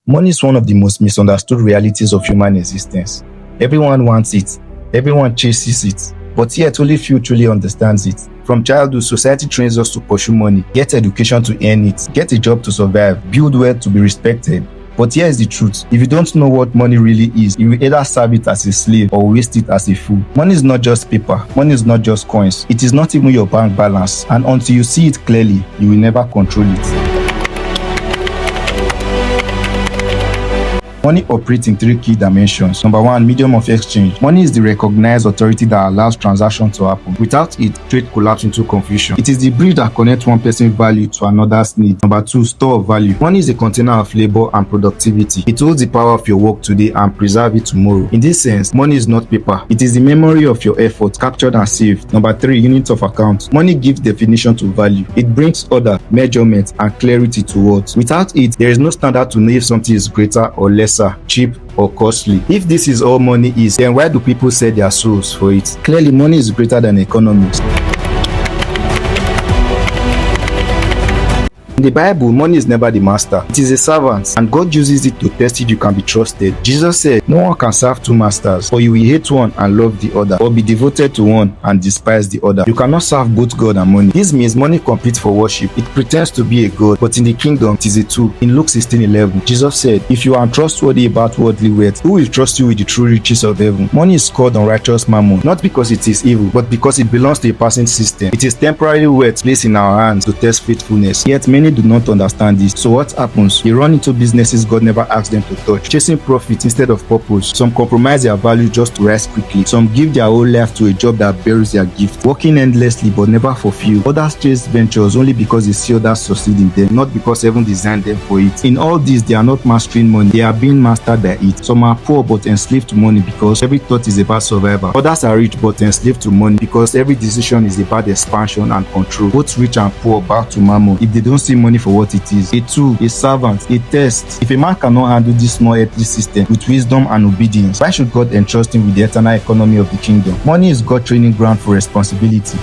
Money is one of the most misunderstood realities of human existence. Everyone wants it, everyone chases it, but yet only few truly understands it. From childhood, society trains us to pursue money, get education to earn it, get a job to survive, build wealth to be respected. But here is the truth. If you don't know what money really is, you will either serve it as a slave or waste it as a fool. Money is not just paper. Money is not just coins. It is not even your bank balance. And until you see it clearly, you will never control it. Money operates in three key dimensions. Number one, medium of exchange. Money is the recognized authority that allows transactions to happen. Without it, trade collapses into confusion. It is the bridge that connects one person's value to another's need. Number two, store of value. Money is a container of labor and productivity. It holds the power of your work today and preserve it tomorrow. In this sense, money is not paper. It is the memory of your effort captured and saved. Number three, unit of account. Money gives definition to value. It brings order, measurement, and clarity to words. Without it, there is no standard to know if something is greater or lesser, cheap or costly. If this is all money is, then why do people sell their souls for it? Clearly, money is greater than economics. In the Bible, money is never the master. It is a servant, and God uses it to test if you can be trusted. Jesus said, "No one can serve two masters, for you will hate one and love the other, or be devoted to one and despise the other." You cannot serve both God and money. This means money competes for worship. It pretends to be a god, but in the kingdom, it is a tool. In Luke 16:11, Jesus said, "If you are untrustworthy about worldly wealth, who will trust you with the true riches of heaven?" Money is called unrighteous mammon, not because it is evil, but because it belongs to a passing system. It is temporary wealth placed in our hands to test faithfulness. Yet many do not understand this. So what happens? They run into businesses God never asked them to touch, chasing profit instead of purpose. Some compromise their value just to rise quickly. Some give their whole life to a job that buries their gift, working endlessly but never fulfilled. Others chase ventures only because they see others succeed in them, not because heaven designed them for it. In all this, they are not mastering money, they are being mastered by it. Some are poor but enslaved to money because every thought is about survival. Others are rich but enslaved to money because every decision is about expansion and control. Both rich and poor bow to mammon if they don't see money for what it is: a tool, a servant, a test. If a man cannot handle this small earthly system with wisdom and obedience, why should God entrust him with the eternal economy of the kingdom? Money is God's training ground for responsibility.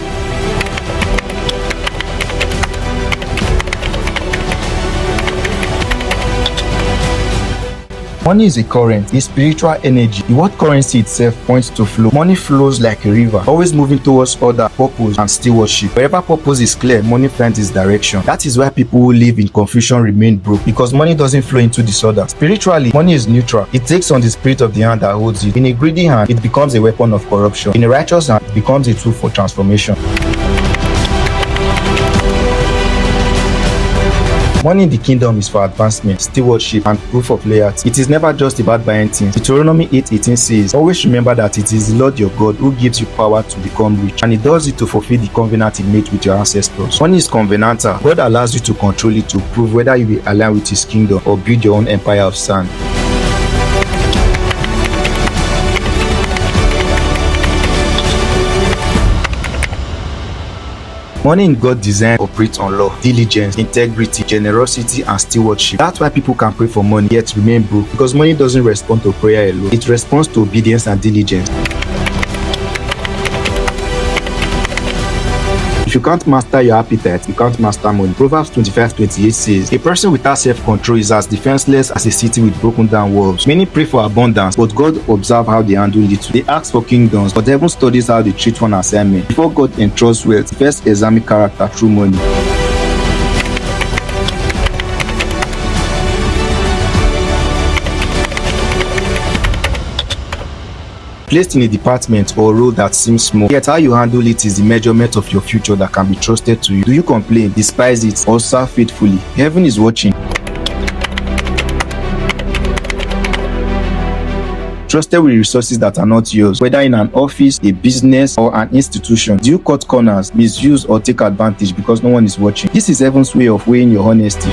Money is a current, a spiritual energy. The word currency itself points to flow. Money flows like a river, always moving towards order, purpose, and stewardship. Wherever purpose is clear, money finds its direction. That is why people who live in confusion remain broke, because money doesn't flow into disorder. Spiritually, money is neutral. It takes on the spirit of the hand that holds it. In a greedy hand, it becomes a weapon of corruption. In a righteous hand, it becomes a tool for transformation. Money in the kingdom is for advancement, stewardship, and proof of loyalty. It is never just about buying things. Deuteronomy 8:18 says, "Always remember that it is the Lord your God who gives you power to become rich, and He does it to fulfill the covenant He made with your ancestors." Money is covenantal. God allows you to control it to prove whether you will align with His kingdom or build your own empire of sand. Money in God's design operates on law, diligence, integrity, generosity, and stewardship. That's why people can pray for money yet remain broke, because money doesn't respond to prayer alone. It responds to obedience and diligence. If you can't master your appetite, you can't master money. Proverbs 25:28 says, "A person without self-control is as defenseless as a city with broken down walls." Many pray for abundance, but God observes how they handle it. They ask for kingdoms, but heaven studies how they treat one assignment. Before God entrusts wealth, first examine character through money. Placed in a department or role that seems small, yet how you handle it is the measurement of your future that can be trusted to you. Do you complain, despise it, or serve faithfully? Heaven is watching. Trusted with resources that are not yours, whether in an office, a business, or an institution. Do you cut corners, misuse, or take advantage because no one is watching? This is heaven's way of weighing your honesty.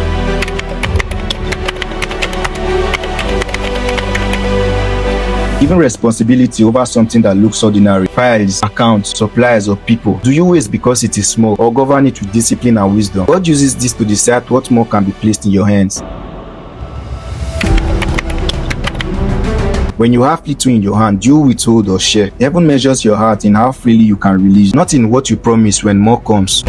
Given responsibility over something that looks ordinary, files, accounts, supplies, or people, do you waste because it is small, or govern it with discipline and wisdom? God uses this to decide what more can be placed in your hands. When you have little in your hand, do you withhold or share? Heaven measures your heart in how freely you can release, not in what you promise when more comes.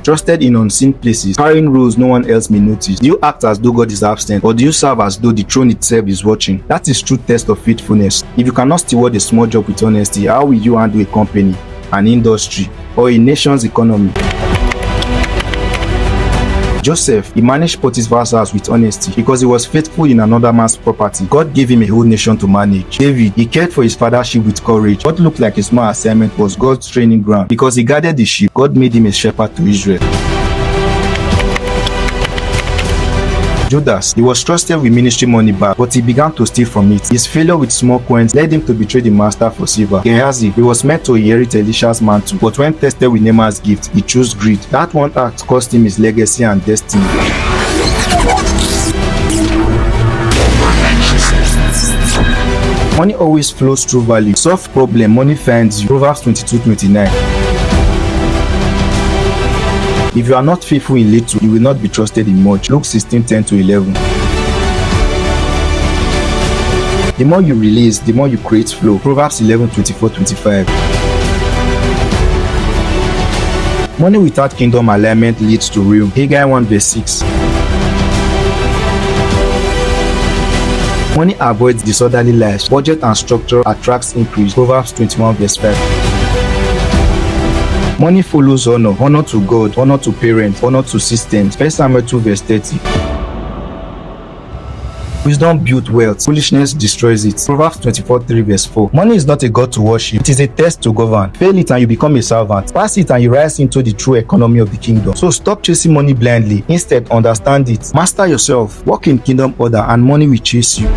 trusted in unseen places, carrying roles no one else may notice? Do you act as though God is absent, or do you serve as though the throne itself is watching? That is true test of faithfulness. If you cannot steward a small job with honesty, how will you handle a company, an industry, or a nation's economy? Joseph, he managed Potiphar's house with honesty because he was faithful in another man's property. God gave him a whole nation to manage. David, he cared for his father's sheep with courage. What looked like a small assignment was God's training ground. Because he guarded the sheep, God made him a shepherd to Israel. Judas, he was trusted with ministry money back, but he began to steal from it. His failure with small coins led him to betray the master for silver. Gehazi, he was meant to inherit Elisha's mantle, but when tested with Naaman's gift, he chose greed. That one act cost him his legacy and destiny. Money always flows through value. Solve problem, money finds you. Proverbs 22:29. If you are not faithful in little, you will not be trusted in much. Luke 16:10-11. The more you release, the more you create flow. Proverbs 11:24-25. Money without kingdom alignment leads to ruin. Haggai 1:6. Money avoids disorderly lives. Budget and structure attracts increase. Proverbs 21:5. Money follows honor. Honor to God, honor to parents, honor to systems. 1 Samuel 2:30. Wisdom builds wealth. Foolishness destroys it. Proverbs 24:3-4. Money is not a god to worship. It is a test to govern. Fail it and you become a servant. Pass it and you rise into the true economy of the kingdom. So stop chasing money blindly. Instead, understand it. Master yourself. Walk in kingdom order and money will chase you.